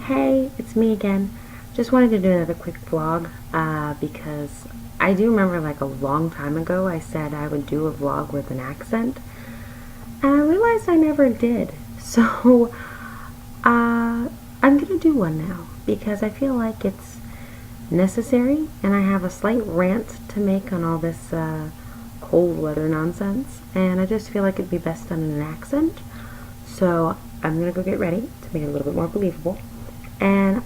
Hey, it's me again. Just wanted to do another quick vlog because I do remember like a long time ago I said I would do a vlog with an accent, and I realized I never did. So I'm gonna do one now because I feel like it's necessary, and I have a slight rant to make on all this cold weather nonsense, and I just feel like it'd be best done in an accent. So I'm gonna go get ready to make it a little bit more believable. And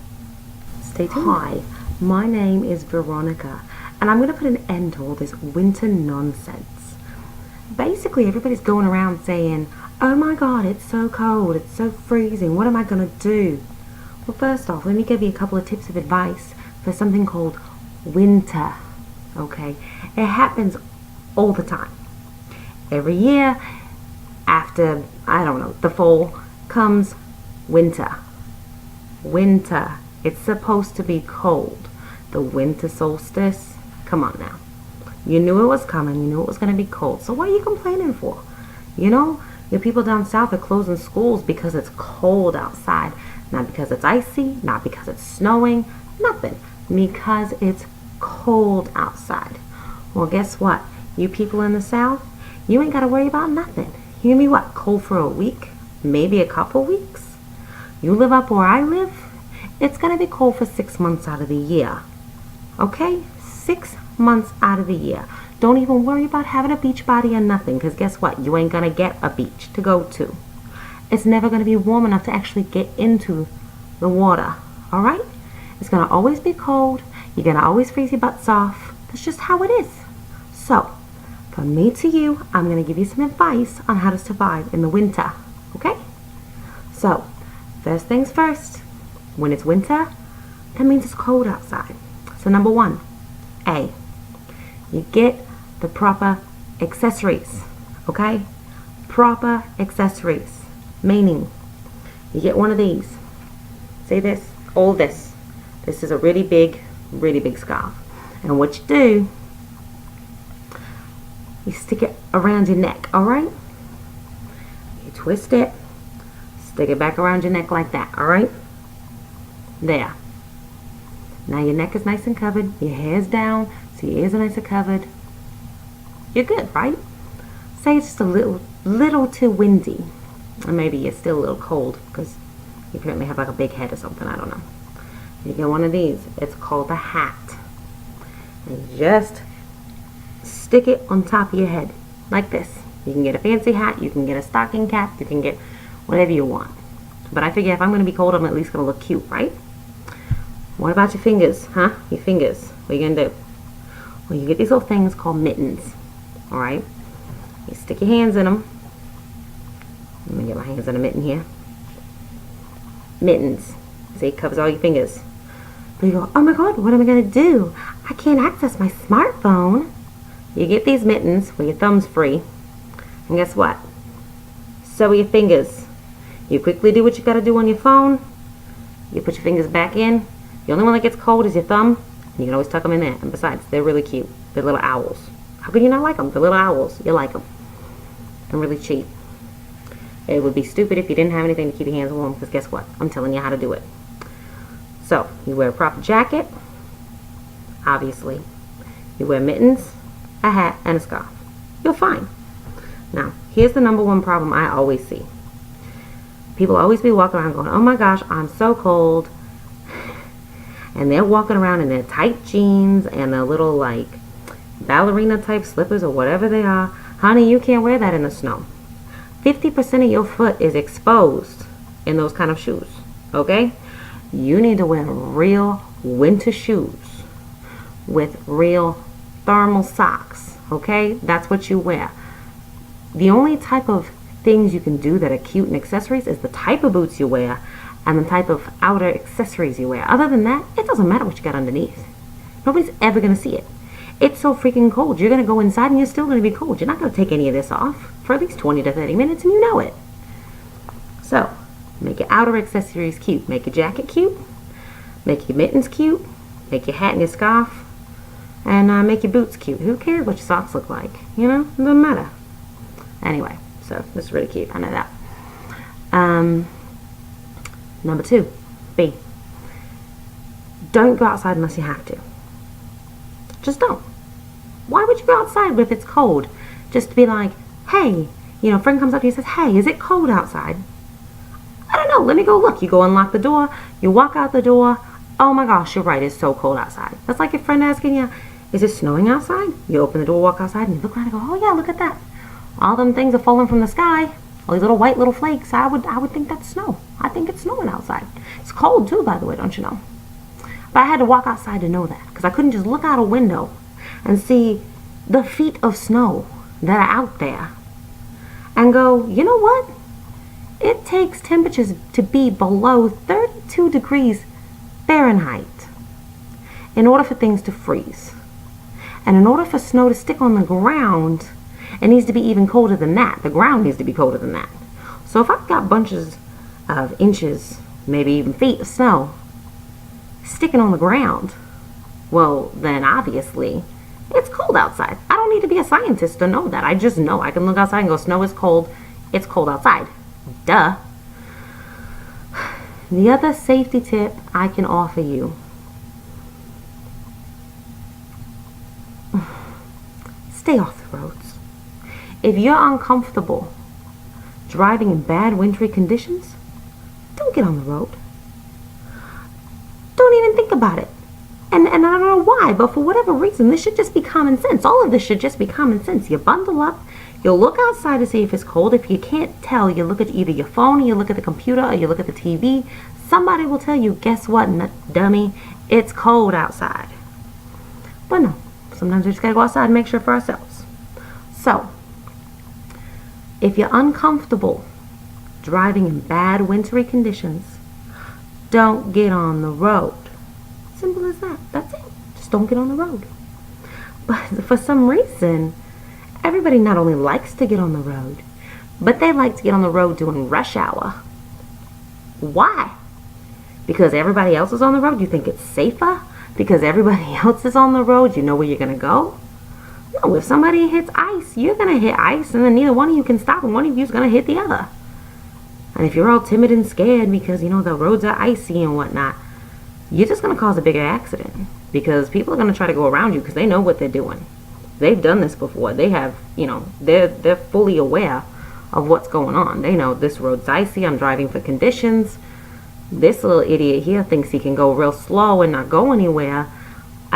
stay tuned. Hi, my name is Veronica, and I'm going to put an end to all this winter nonsense. Basically, everybody's going around saying, oh my god, it's so cold, it's so freezing, what am I going to do? Well, first off, let me give you a couple of tips of advice for something called winter, okay? It happens all the time. Every year, after, I don't know, the fall comes winter. Winter. It's supposed to be cold. The winter solstice. Come on now. You knew it was coming. You knew it was going to be cold. So what are you complaining for? You know, your people down south are closing schools because it's cold outside. Not because it's icy. Not because it's snowing. Nothing. Because it's cold outside. Well, guess what? You people in the south, you ain't got to worry about nothing. You gonna be what? Cold for a week? Maybe a couple weeks? You live up where I live, it's going to be cold for 6 months out of the year. Okay? 6 months out of the year. Don't even worry about having a beach body or nothing, because guess what? You ain't going to get a beach to go to. It's never going to be warm enough to actually get into the water. Alright? It's going to always be cold. You're going to always freeze your butts off. That's just how it is. So, from me to you, I'm going to give you some advice on how to survive in the winter. Okay? So, first things first, when it's winter, that means it's cold outside. So number one, you get the proper accessories, okay? Proper accessories, meaning you get one of these. See this? All this. This is a really big scarf. And what you do, you stick it around your neck, alright? You twist it. Stick it back around your neck like that, alright? There. Now your neck is nice and covered. Your hair's down, so your ears are nice and covered. You're good, right? Say it's just a little too windy. Or maybe you're still a little cold because you apparently have like a big head or something, I don't know. You get one of these. It's called a hat. And just stick it on top of your head like this. You can get a fancy hat, you can get a stocking cap, you can get whatever you want. But I figure if I'm going to be cold, I'm at least going to look cute, right? What about your fingers, huh? Your fingers. What are you going to do? Well, you get these little things called mittens, alright? You stick your hands in them. Let me get my hands in a mitten here. Mittens. See, it covers all your fingers. But you go, oh my god, what am I going to do? I can't access my smartphone. You get these mittens with your thumbs free. And guess what? So are your fingers. You quickly do what you gotta do on your phone. You put your fingers back in. The only one that gets cold is your thumb. You can always tuck them in there. And besides, they're really cute. They're little owls. How could you not like them? They're little owls. You like them. And really cheap. It would be stupid if you didn't have anything to keep your hands warm, because guess what? I'm telling you how to do it. So, you wear a proper jacket. Obviously. You wear mittens, a hat, and a scarf. You're fine. Now, here's the number one problem I always see. People always be walking around going, oh my gosh, I'm so cold. And they're walking around in their tight jeans and their little like ballerina type slippers or whatever they are. Honey, you can't wear that in the snow. 50% of your foot is exposed in those kind of shoes. Okay? You need to wear real winter shoes with real thermal socks. Okay? That's what you wear. The only type of things you can do that are cute and accessories is the type of boots you wear and the type of outer accessories you wear. Other than that, it doesn't matter what you got underneath. Nobody's ever going to see it. It's so freaking cold. You're going to go inside and you're still going to be cold. You're not going to take any of this off for at least 20 to 30 minutes, and you know it. So, make your outer accessories cute. Make your jacket cute. Make your mittens cute. Make your hat and your scarf. And make your boots cute. Who cares what your socks look like? You know, it doesn't matter. Anyway, so this is really cute. I know that. Number 2, B. Don't go outside unless you have to. Just don't. Why would you go outside if it's cold? Just to be like, hey, a friend comes up to you and says, hey, is it cold outside? I don't know, let me go look. You go unlock the door, you walk out the door. Oh my gosh, you're right, it's so cold outside. That's like your friend asking you, is it snowing outside? You open the door, walk outside, and you look around and go, oh yeah, look at that. All them things are falling from the sky. All these little white little flakes. I would think that's snow. I think it's snowing outside. It's cold too, by the way, don't you know? But I had to walk outside to know that, because I couldn't just look out a window and see the feet of snow that are out there and go, you know what? It takes temperatures to be below 32 degrees Fahrenheit in order for things to freeze. And in order for snow to stick on the ground, it needs to be even colder than that. The ground needs to be colder than that. So if I've got bunches of inches, maybe even feet of snow sticking on the ground, well, then obviously it's cold outside. I don't need to be a scientist to know that. I just know. I can look outside and go, snow is cold. It's cold outside. Duh. The other safety tip I can offer you: stay off the roads. If you're uncomfortable driving in bad wintry conditions, don't get on the road. Don't even think about it. And I don't know why, but for whatever reason, this should just be common sense. All of this should just be common sense. You bundle up, you'll look outside to see if it's cold. If you can't tell, you look at either your phone, or you look at the computer, or you look at the TV. Somebody will tell you, guess what, dummy? It's cold outside. But no, sometimes we just gotta go outside and make sure for ourselves. So, if you're uncomfortable driving in bad wintry conditions, don't get on the road. Simple as that. That's it. Just don't get on the road. But for some reason, everybody not only likes to get on the road, but they like to get on the road during rush hour. Why? Because everybody else is on the road? You think it's safer? Because everybody else is on the road, you know where you're going to go? No, if somebody hits ice, you're going to hit ice, and then neither one of you can stop, and one of you is going to hit the other. And if you're all timid and scared because, the roads are icy and whatnot, you're just going to cause a bigger accident, because people are going to try to go around you because they know what they're doing. They've done this before. They have, they're fully aware of what's going on. They know this road's icy, I'm driving for conditions. This little idiot here thinks he can go real slow and not go anywhere.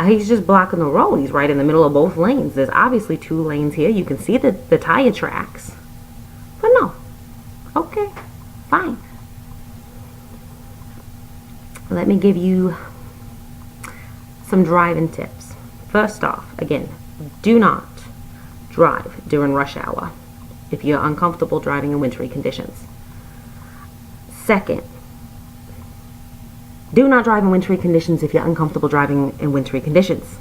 He's just blocking the road. He's right in the middle of both lanes. There's obviously 2 lanes here. You can see the tire tracks. But no. Okay, fine. Let me give you some driving tips. First off, again, do not drive during rush hour if you're uncomfortable driving in wintry conditions. Second, do not drive in wintry conditions if you're uncomfortable driving in wintry conditions.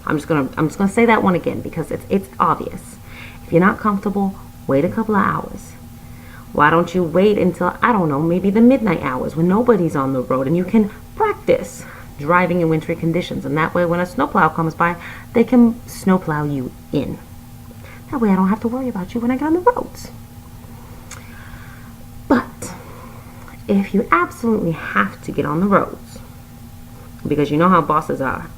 I'm just gonna say that one again because it's obvious. If you're not comfortable, wait a couple of hours. Why don't you wait until, I don't know, maybe the midnight hours when nobody's on the road and you can practice driving in wintry conditions, and that way when a snowplow comes by, they can snowplow you in. That way I don't have to worry about you when I get on the roads. But if you absolutely have to get on the roads, because you know how bosses are,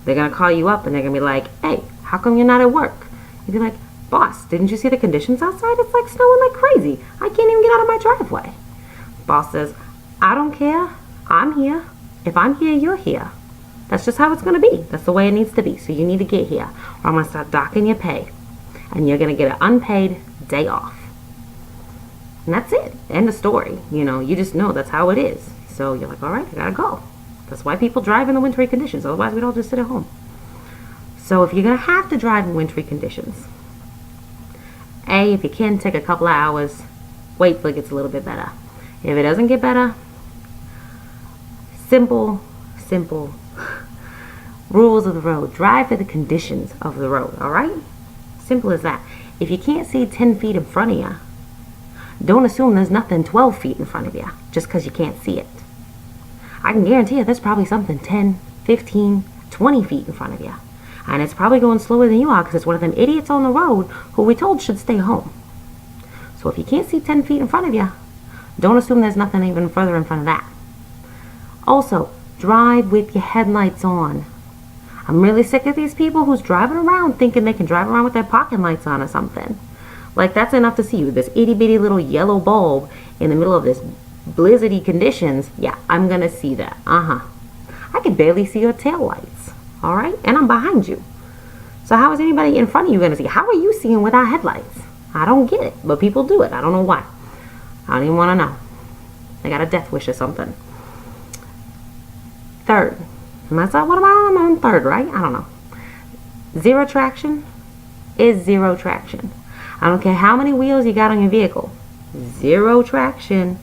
they're going to call you up and they're going to be like, hey, how come you're not at work? You'd be like, boss, didn't you see the conditions outside? It's like snowing like crazy. I can't even get out of my driveway. Boss says, I don't care. I'm here. If I'm here, you're here. That's just how it's going to be. That's the way it needs to be. So you need to get here, or I'm going to start docking your pay, and you're going to get an unpaid day off. And that's it. End of story. You just know that's how it is. So you're like, all right, I got to go. That's why people drive in the wintry conditions. Otherwise, we'd all just sit at home. So if you're going to have to drive in wintry conditions, if you can, take a couple of hours, wait till it gets a little bit better. If it doesn't get better, simple rules of the road. Drive for the conditions of the road, all right? Simple as that. If you can't see 10 feet in front of you, don't assume there's nothing 12 feet in front of you just because you can't see it. I can guarantee you there's probably something 10, 15, 20 feet in front of you. And it's probably going slower than you are because it's one of them idiots on the road who we told should stay home. So if you can't see 10 feet in front of you, don't assume there's nothing even further in front of that. Also, drive with your headlights on. I'm really sick of these people who's driving around thinking they can drive around with their parking lights on or something. Like, that's enough to see you. This itty bitty little yellow bulb in the middle of this blizzardy conditions. Yeah, I'm gonna see that. I can barely see your tail lights. All right, and I'm behind you. So how is anybody in front of you gonna see? How are you seeing without headlights? I don't get it, but people do it. I don't know why. I don't even want to know. They got a death wish or something. Third. What am I on third, right? I don't know. Zero traction is zero traction. I don't care how many wheels you got on your vehicle. Zero traction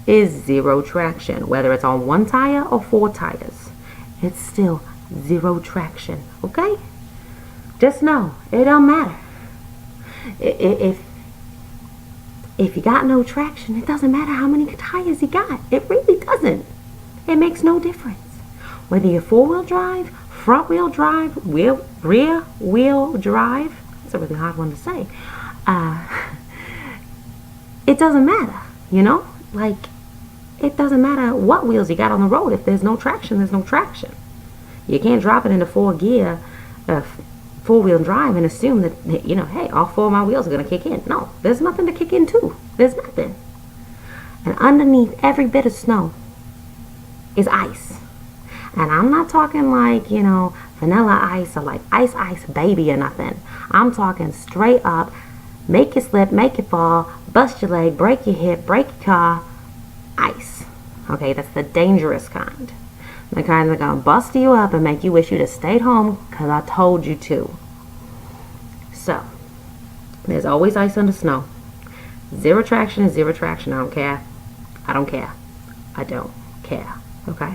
is zero traction. Whether it's on one tire or 4 tires, it's still zero traction. Okay? Just know, it don't matter. If you got no traction, it doesn't matter how many tires you got. It really doesn't. It makes no difference. Whether you're 4-wheel drive, front-wheel drive, rear-wheel drive. That's a really hard one to say. It doesn't matter, you know? Like, it doesn't matter what wheels you got on the road. If there's no traction, there's no traction. You can't drop it into 4-gear, 4-wheel drive and assume that, you know, hey, all 4 of my wheels are going to kick in. No, there's nothing to kick in to. There's nothing. And underneath every bit of snow is ice. And I'm not talking like, you know, vanilla ice or like ice baby or nothing. I'm talking straight up, make you slip, make you fall, bust your leg, break your hip, break your car, ice. Okay, that's the dangerous kind. The kind that's gonna bust you up and make you wish you'd have stayed home because I told you to. So, there's always ice under snow. Zero traction is zero traction. I don't care. I don't care. I don't care. Okay?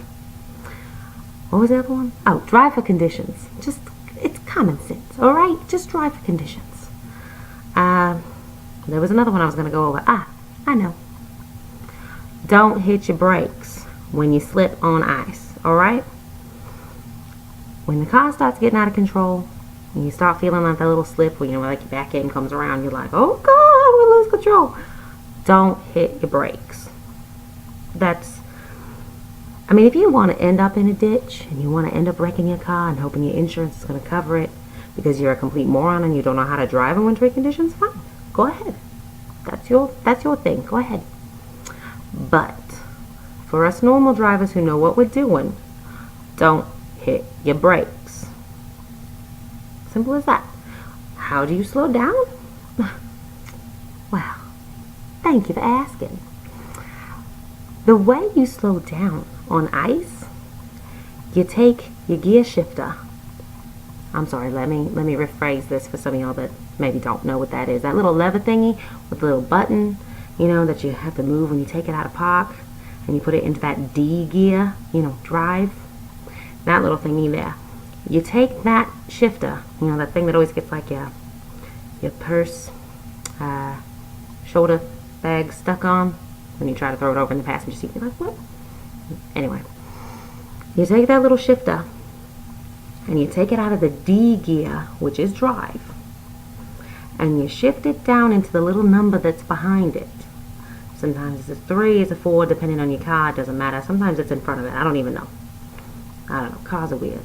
What was the other one? Oh, drive for conditions. Just, it's common sense, all right? Just drive for conditions. There was another one I was going to go over. I know. Don't hit your brakes when you slip on ice, all right? When the car starts getting out of control, and you start feeling like that little slip where, you know, like your back end comes around, you're like, oh, God, I'm going to lose control. Don't hit your brakes. I mean, if you want to end up in a ditch and you want to end up wrecking your car and hoping your insurance is going to cover it because you're a complete moron and you don't know how to drive in wintry conditions, fine. Go ahead. That's your thing. Go ahead. But for us normal drivers who know what we're doing, don't hit your brakes. Simple as that. How do you slow down? Well, thank you for asking. The way you slow down on ice, you take your gear shifter. I'm sorry, let me rephrase this for some of y'all that maybe don't know what that is. That little lever thingy with the little button, you know, that you have to move when you take it out of park and you put it into that D gear, you know, drive. That little thingy there. You take that shifter, you know, that thing that always gets like your purse, shoulder bag stuck on when you try to throw it over in the passenger seat. You're like, what? Anyway, you take that little shifter and you take it out of the D gear, which is drive, and you shift it down into the little number that's behind it. Sometimes it's a 3, it's a 4, depending on your car. It doesn't matter. Sometimes it's in front of it. I don't even know. I don't know. Cars are weird.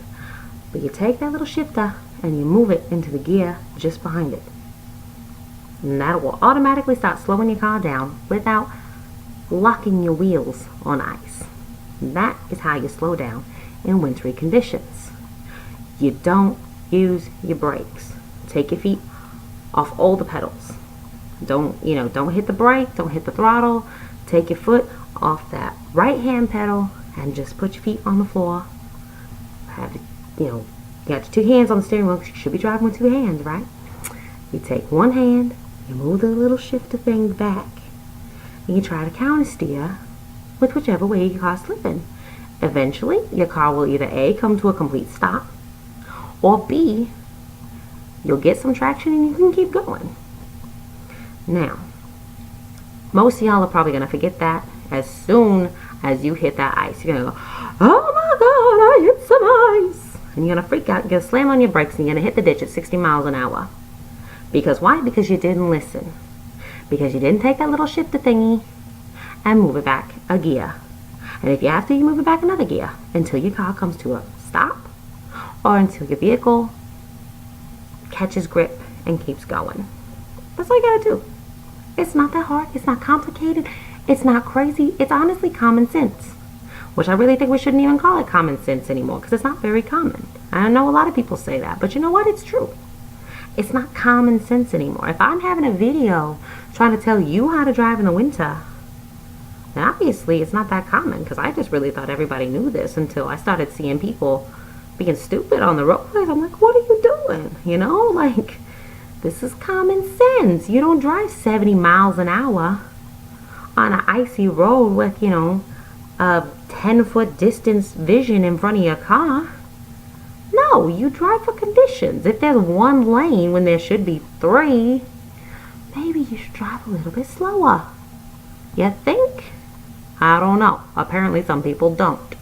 But you take that little shifter and you move it into the gear just behind it. And that will automatically start slowing your car down without locking your wheels on ice. And that is how you slow down in wintry conditions. You don't use your brakes. Take your feet off all the pedals. Don't hit the brake, don't hit the throttle. Take your foot off that right hand pedal and just put your feet on the floor. You got your 2 hands on the steering wheel. You should be driving with 2 hands, right? You take one hand, you move the little shifter thing back, and you try to counter steer with whichever way your car's slipping. Eventually, your car will either A, come to a complete stop, or B, you'll get some traction and you can keep going. Now, most of y'all are probably going to forget that as soon as you hit that ice. You're going to go, oh my God, I hit some ice. And you're going to freak out. You're going to slam on your brakes and you're going to hit the ditch at 60 miles an hour. Because why? Because you didn't listen. Because you didn't take that little shifter thingy and move it back a gear. And if you have to, you move it back another gear until your car comes to a stop or until your vehicle catches grip and keeps going. That's all you gotta do. It's not that hard. It's not complicated. It's not crazy. It's honestly common sense, which I really think we shouldn't even call it common sense anymore because it's not very common. I know a lot of people say that, but you know what? It's true. It's not common sense anymore. If I'm having a video trying to tell you how to drive in the winter, then obviously it's not that common because I just really thought everybody knew this until I started seeing people being stupid on the roadways. I'm like, what are you doing? You know, like, this is common sense. You don't drive 70 miles an hour on an icy road with, you know, a 10-foot distance vision in front of your car. No, you drive for conditions. If there's one lane when there should be 3, maybe you should drive a little bit slower. You think? I don't know. Apparently some people don't.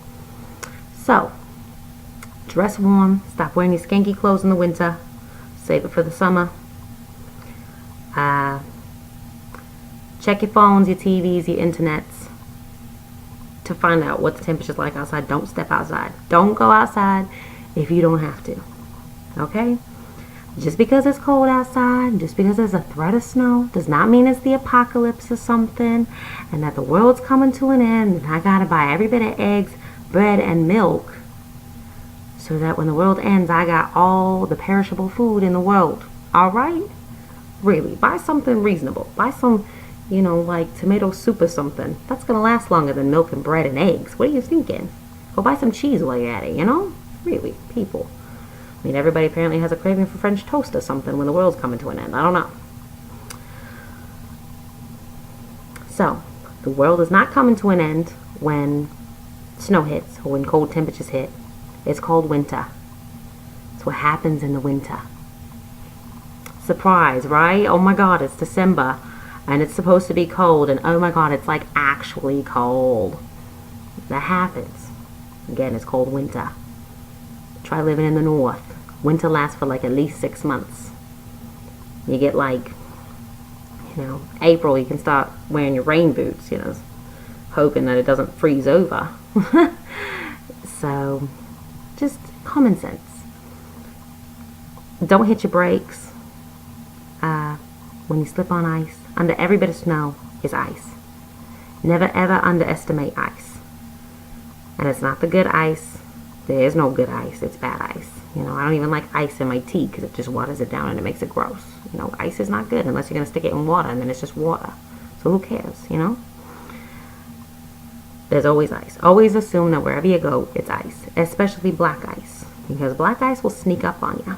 So, dress warm. Stop wearing your skanky clothes in the winter. Save it for the summer. Check your phones, your TVs, your internets to find out what the temperature's like outside. Don't step outside. Don't go outside if you don't have to. Okay? Just because it's cold outside, just because there's a threat of snow, does not mean it's the apocalypse or something, and that the world's coming to an end, and I gotta buy every bit of eggs, bread, and milk, so that when the world ends, I got all the perishable food in the world. Alright? Really, buy something reasonable. Buy some, you know, like tomato soup or something. That's gonna last longer than milk and bread and eggs. What are you thinking? Go buy some cheese while you're at it, you know? Really, people. I mean, everybody apparently has a craving for French toast or something when the world's coming to an end. I don't know. So, the world is not coming to an end when snow hits or when cold temperatures hit. It's called winter. It's what happens in the winter. Surprise, right? Oh my God, it's December and it's supposed to be cold, and oh my God, it's like actually cold. That happens. Again, it's called winter. Try living in the north. Winter lasts for like at least 6 months. You get like, you know, April, you can start wearing your rain boots, you know, hoping that it doesn't freeze over. So, just common sense. Don't hit your brakes when you slip on ice. Under every bit of snow is ice. Never ever underestimate ice. And it's not the good ice. There is no good ice. It's bad ice. You know, I don't even like ice in my tea because it just waters it down and it makes it gross. You know, ice is not good unless you're going to stick it in water, and then it's just water. So who cares, you know? There's always ice. Always assume that wherever you go, it's ice. Especially black ice. Because black ice will sneak up on you.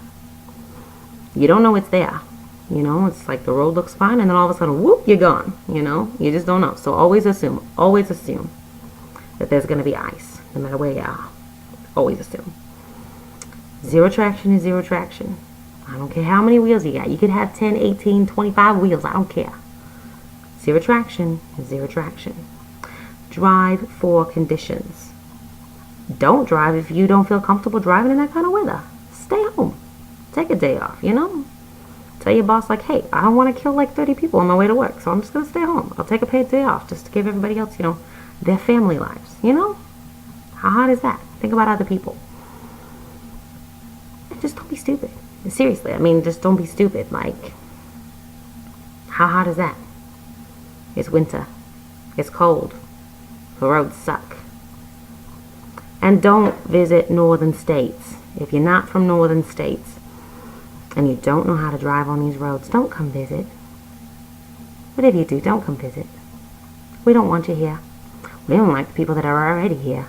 You don't know it's there. You know, it's like the road looks fine and then all of a sudden, whoop, you're gone. You know, you just don't know. So always assume that there's going to be ice no matter where you are. Always assume. Zero traction is zero traction. I don't care how many wheels you got. You could have 10, 18, 25 wheels. I don't care. Zero traction is zero traction. Drive for conditions. Don't drive if you don't feel comfortable driving in that kind of weather. Stay home. Take a day off, you know? Tell your boss, like, hey, I don't want to kill like 30 people on my way to work, so I'm just going to stay home. I'll take a paid day off just to give everybody else, you know, their family lives, you know? How hard is that? Think about other people. And just don't be stupid. Seriously, I mean, just don't be stupid. Like, how hard is that? It's winter. It's cold. The roads suck. And don't visit northern states. If you're not from northern states and you don't know how to drive on these roads, don't come visit. Whatever you do, don't come visit. We don't want you here. We don't like the people that are already here.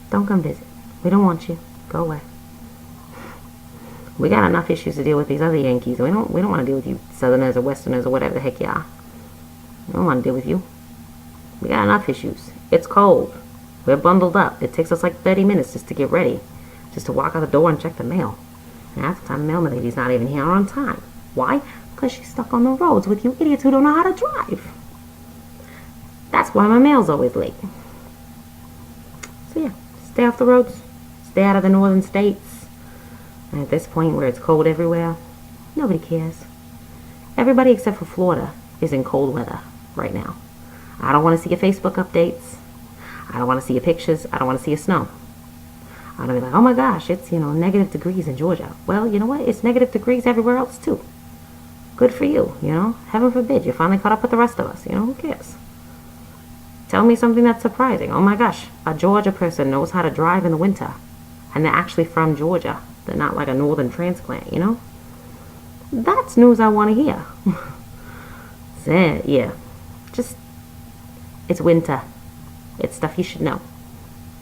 Don't come visit. We don't want you. Go away. We got enough issues to deal with these other Yankees. We don't want to deal with you Southerners or Westerners or whatever the heck you are. We don't want to deal with you. We got enough issues. It's cold. We're bundled up. It takes us like 30 minutes just to get ready. Just to walk out the door and check the mail. And half the time the mail lady's not even here on time. Why? Because she's stuck on the roads with you idiots who don't know how to drive. That's why my mail's always late. So yeah, stay off the roads. Stay out of the northern states. And at this point where it's cold everywhere, nobody cares. Everybody except for Florida is in cold weather right now. I don't want to see your Facebook updates. I don't want to see your pictures. I don't want to see your snow. I don't be like, oh my gosh, it's, negative degrees in Georgia. Well, you know what? It's negative degrees everywhere else too. Good for you, Heaven forbid you finally caught up with the rest of us. Who cares? Tell me something that's surprising. Oh my gosh, a Georgia person knows how to drive in the winter. And they're actually from Georgia. They're not like a northern transplant, That's news I want to hear. So, yeah. Just, it's winter. It's stuff you should know.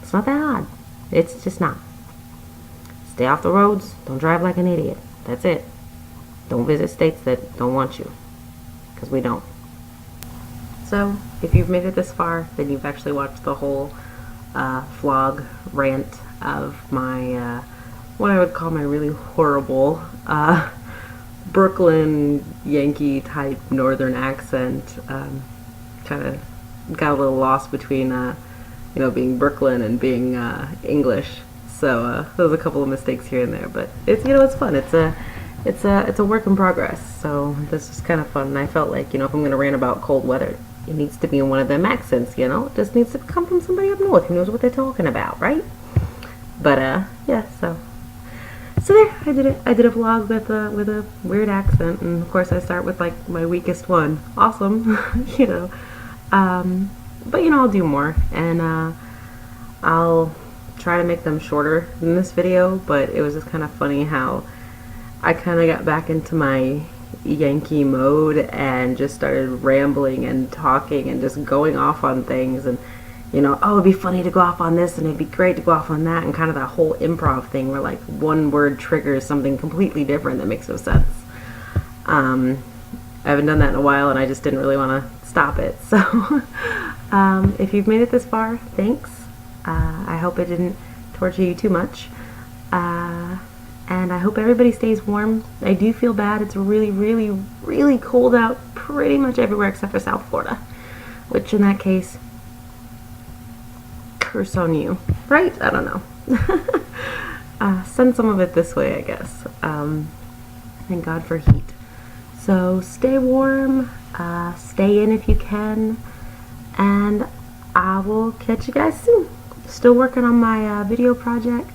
It's not that hard. It's just not. Stay off the roads. Don't drive like an idiot. That's it. Don't visit states that don't want you. Because we don't. So, if you've made it this far, then you've actually watched the whole vlog rant of my, what I would call my really horrible Brooklyn Yankee type northern accent. Kind of got a little lost between, being Brooklyn and being English. So there was a couple of mistakes here and there, but it's it's fun. It's a work in progress. So this is kind of fun. And I felt like if I'm gonna rant about cold weather, it needs to be in one of them accents. It just needs to come from somebody up north who knows what they're talking about, right? But yeah. So there, I did it. I did a vlog with a weird accent, and of course I start with like my weakest one. Awesome, But I'll do more, and I'll try to make them shorter than this video. But it was just kind of funny how I kind of got back into my Yankee mode and just started rambling and talking and just going off on things, and oh, it'd be funny to go off on this, and it'd be great to go off on that, and kind of that whole improv thing where like one word triggers something completely different that makes no sense. I haven't done that in a while, and I just didn't really want to stop it. So if you've made it this far, thanks. I hope it didn't torture you too much. And I hope everybody stays warm. I do feel bad. It's really, really, really cold out pretty much everywhere except for South Florida. Which in that case, curse on you. Right? I don't know. Send some of it this way, I guess. Thank God for heat. So stay warm. Stay in if you can. And I will catch you guys soon. Still working on my video project.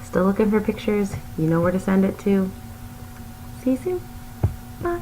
Still looking for pictures. You know where to send it to. See you soon. Bye.